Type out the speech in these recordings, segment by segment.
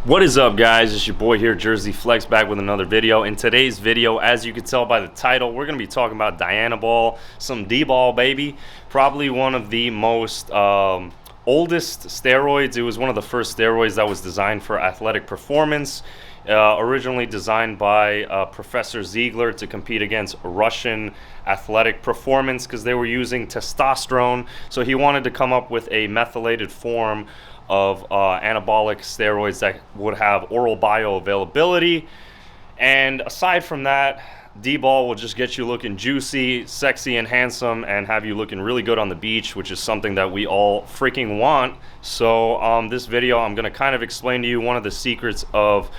What is up, guys? It's your boy here, Jersey Flex, back with another video. In today's video, as you can tell by the title, we're going to be talking about Dianabol, some DBOL, baby. Probably one of the most oldest steroids. It was one of the first steroids that was designed for athletic performance. Originally designed by Professor Ziegler to compete against Russian athletic performance because they were using testosterone. So he wanted to come up with a methylated form of anabolic steroids that would have oral bioavailability. And aside from that, DBOL will just get you looking juicy, sexy, and handsome, and have you looking really good on the beach, which is something that we all freaking want. So this video, I'm going to kind of explain to you one of the secrets of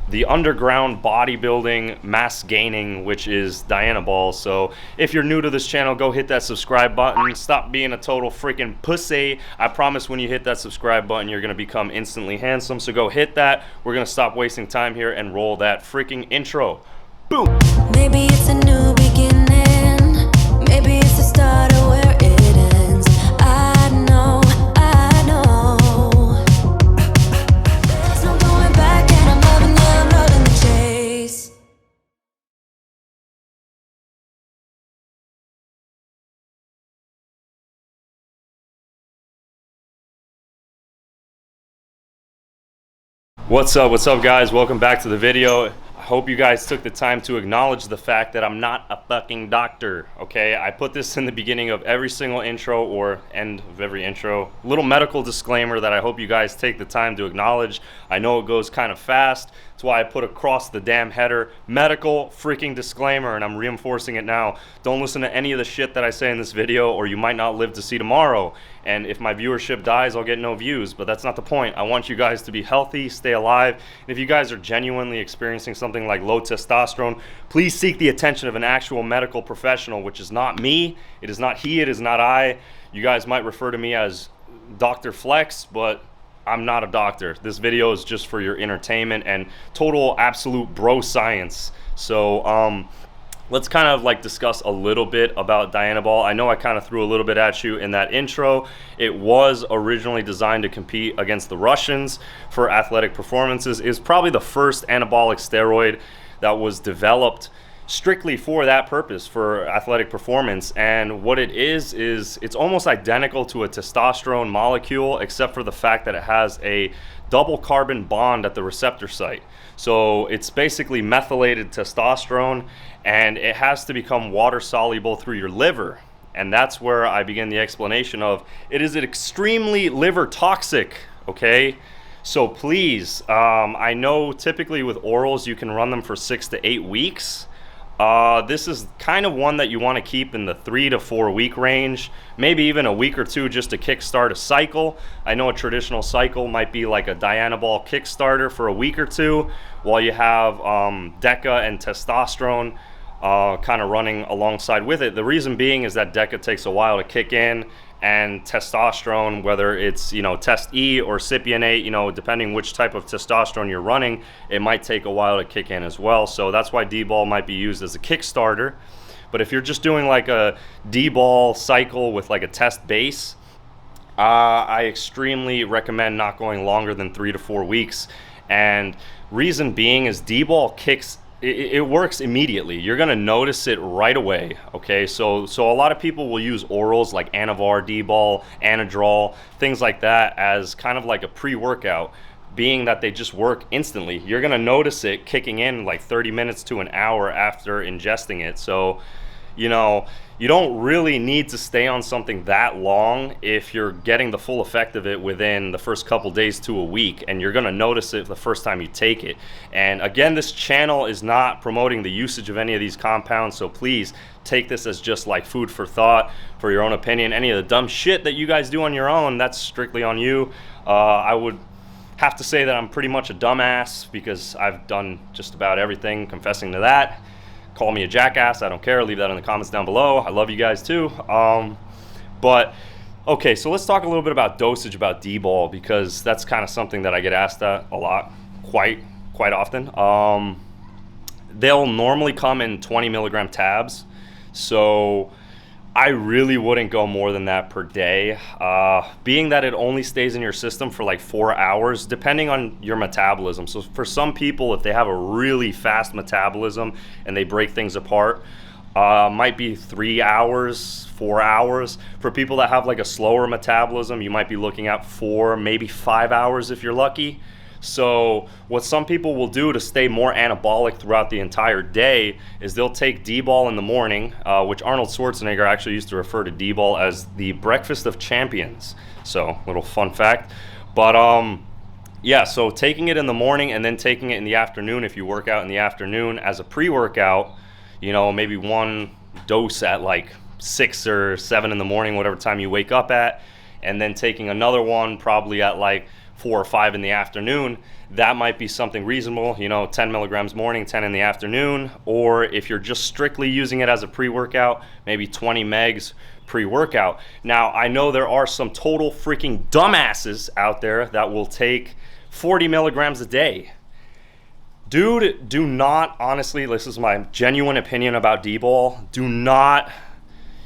the underground bodybuilding mass gaining, which is Dianabol. So if you're new to this channel, go hit that subscribe button. Stop being a total freaking pussy. I promise when you hit that subscribe button, you're gonna become instantly handsome. So go hit that. We're gonna stop wasting time here and roll that freaking intro. Boom. Maybe it's a new beginning. Maybe it's the start of where it ends. I know. There's no going back, and I'm loving you, I'm loving the chase. What's up, guys? Welcome back to the video. I hope you guys took the time to acknowledge the fact that I'm not a fucking doctor, okay? I put this in the beginning of every single intro or end of every intro. Little medical disclaimer that I hope you guys take the time to acknowledge. I know it goes kind of fast. That's why I put across the damn header, medical freaking disclaimer, and I'm reinforcing it now. Don't listen to any of the shit that I say in this video or you might not live to see tomorrow. And if my viewership dies, I'll get no views, but that's not the point. I want you guys to be healthy, stay alive. And if you guys are genuinely experiencing something like low testosterone, please seek the attention of an actual medical professional, which is not me, it is not he, it is not I. You guys might refer to me as Dr. Flex, but I'm not a doctor. This video is just for your entertainment and total absolute bro science. So let's kind of like discuss a little bit about Dianabol. I know I kind of threw a little bit at you in that intro. It was originally designed to compete against the Russians for athletic performances. It's probably the first anabolic steroid that was developed strictly for that purpose, for athletic performance. And what it is it's almost identical to a testosterone molecule, except for the fact that it has a double carbon bond at the receptor site. So it's basically methylated testosterone, and it has to become water soluble through your liver. And that's where I begin the explanation of it is extremely liver toxic, okay? So please, I know typically with orals you can run them for 6 to 8 weeks. This is kind of one that you want to keep in the 3 to 4 week range, maybe even a week or two just to kickstart a cycle. I know a traditional cycle might be like a Dianabol Kickstarter for a week or two, while you have DECA and testosterone kind of running alongside with it. The reason being is that DECA takes a while to kick in, and testosterone, whether it's, you know, Test E or Cypionate, you know, depending which type of testosterone you're running, it might take a while to kick in as well. So that's why DBOL might be used as a Kickstarter. But if you're just doing like a DBOL cycle with like a test base, I extremely recommend not going longer than 3 to 4 weeks. And reason being is DBOL kicks, it works immediately. You're gonna notice it right away, okay? So a lot of people will use orals like Anavar, DBOL, Anadrol, things like that as kind of like a pre-workout, being that they just work instantly. You're gonna notice it kicking in like 30 minutes to an hour after ingesting it. So, you know, you don't really need to stay on something that long if you're getting the full effect of it within the first couple days to a week, and you're gonna notice it the first time you take it. And again, this channel is not promoting the usage of any of these compounds, so please take this as just like food for thought, for your own opinion. Any of the dumb shit that you guys do on your own, that's strictly on you. I would have to say that I'm pretty much a dumbass because I've done just about everything, confessing to that. Call me a jackass, I don't care. Leave that in the comments down below. I love you guys too. But okay, so let's talk a little bit about dosage, about DBOL, because that's kind of something that I get asked a lot, quite often. They'll normally come in 20 milligram tabs. So I really wouldn't go more than that per day, being that it only stays in your system for like 4 hours, depending on your metabolism. So for some people, if they have a really fast metabolism and they break things apart, might be 3 hours, 4 hours. For people that have like a slower metabolism, you might be looking at 4, maybe 5 hours if you're lucky. So what some people will do to stay more anabolic throughout the entire day is they'll take DBOL in the morning, which Arnold Schwarzenegger actually used to refer to DBOL as the breakfast of champions. So little fun fact. But yeah, so taking it in the morning and then taking it in the afternoon if you work out in the afternoon as a pre-workout, you know, maybe one dose at like 6 or 7 in the morning, whatever time you wake up at, and then taking another one probably at like 4 or 5 in the afternoon. That might be something reasonable, you know, 10 milligrams morning, 10 in the afternoon. Or if you're just strictly using it as a pre-workout, maybe 20 megs pre-workout. Now, I know there are some total freaking dumbasses out there that will take 40 milligrams a day. Dude, do not, honestly, this is my genuine opinion about DBOL, do not,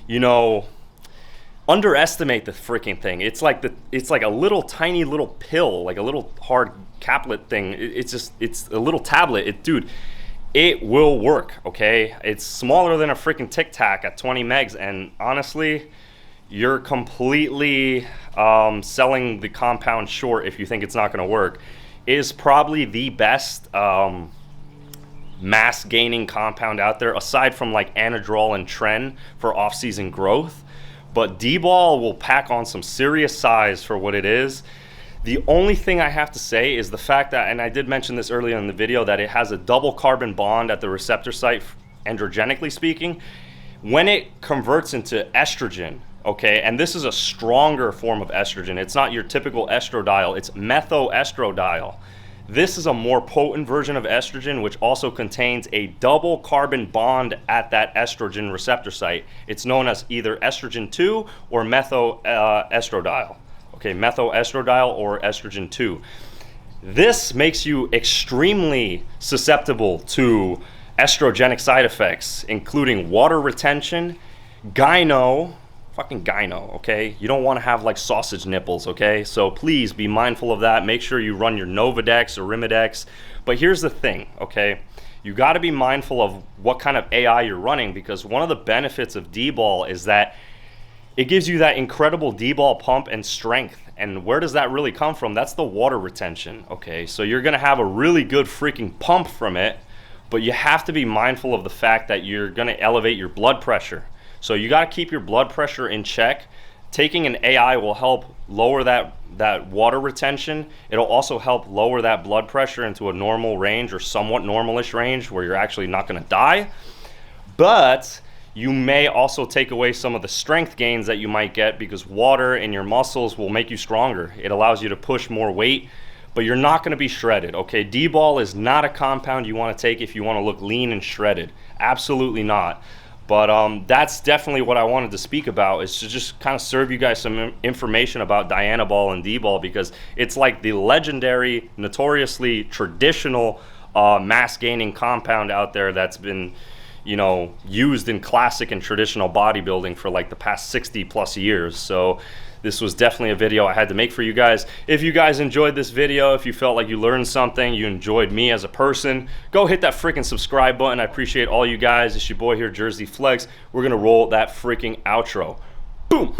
you know, underestimate the freaking thing. It's like a little tiny little pill, like a little hard caplet thing. It's a little tablet. Dude, it will work, okay? It's smaller than a freaking Tic Tac at 20 megs, and honestly, you're completely selling the compound short if you think it's not gonna work. It is probably the best mass gaining compound out there, aside from like Anadrol and Tren for off-season growth. But DBOL will pack on some serious size for what it is. The only thing I have to say is the fact that, and I did mention this earlier in the video, that it has a double carbon bond at the receptor site, androgenically speaking. When it converts into estrogen, okay, and this is a stronger form of estrogen. It's not your typical estradiol, it's methoestradiol. This is a more potent version of estrogen, which also contains a double carbon bond at that estrogen receptor site. It's known as either estrogen 2 or methoestradiol. Okay, methoestradiol or estrogen 2. This makes you extremely susceptible to estrogenic side effects, including water retention, fucking gyno, okay? You don't want to have like sausage nipples, okay? So please be mindful of that. Make sure you run your Novadex or Rimidex. But here's the thing, okay? You got to be mindful of what kind of AI you're running, because one of the benefits of DBOL is that it gives you that incredible DBOL pump and strength. And where does that really come from? That's the water retention, okay? So you're going to have a really good freaking pump from it, but you have to be mindful of the fact that you're going to elevate your blood pressure. So you got to keep your blood pressure in check. Taking an AI will help lower that water retention. It'll also help lower that blood pressure into a normal range, or somewhat normalish range, where you're actually not going to die. But you may also take away some of the strength gains that you might get, because water in your muscles will make you stronger. It allows you to push more weight, but you're not going to be shredded, okay? DBOL is not a compound you want to take if you want to look lean and shredded. Absolutely not. But that's definitely what I wanted to speak about, is to just kind of serve you guys some information about Dianabol and DBOL, because it's like the legendary, notoriously traditional mass gaining compound out there that's been, you know, used in classic and traditional bodybuilding for like the past 60 plus years. So this was definitely a video I had to make for you guys. If you guys enjoyed this video, if you felt like you learned something, you enjoyed me as a person, go hit that freaking subscribe button. I appreciate all you guys. It's your boy here, Jersey Flex. We're gonna roll that freaking outro. Boom.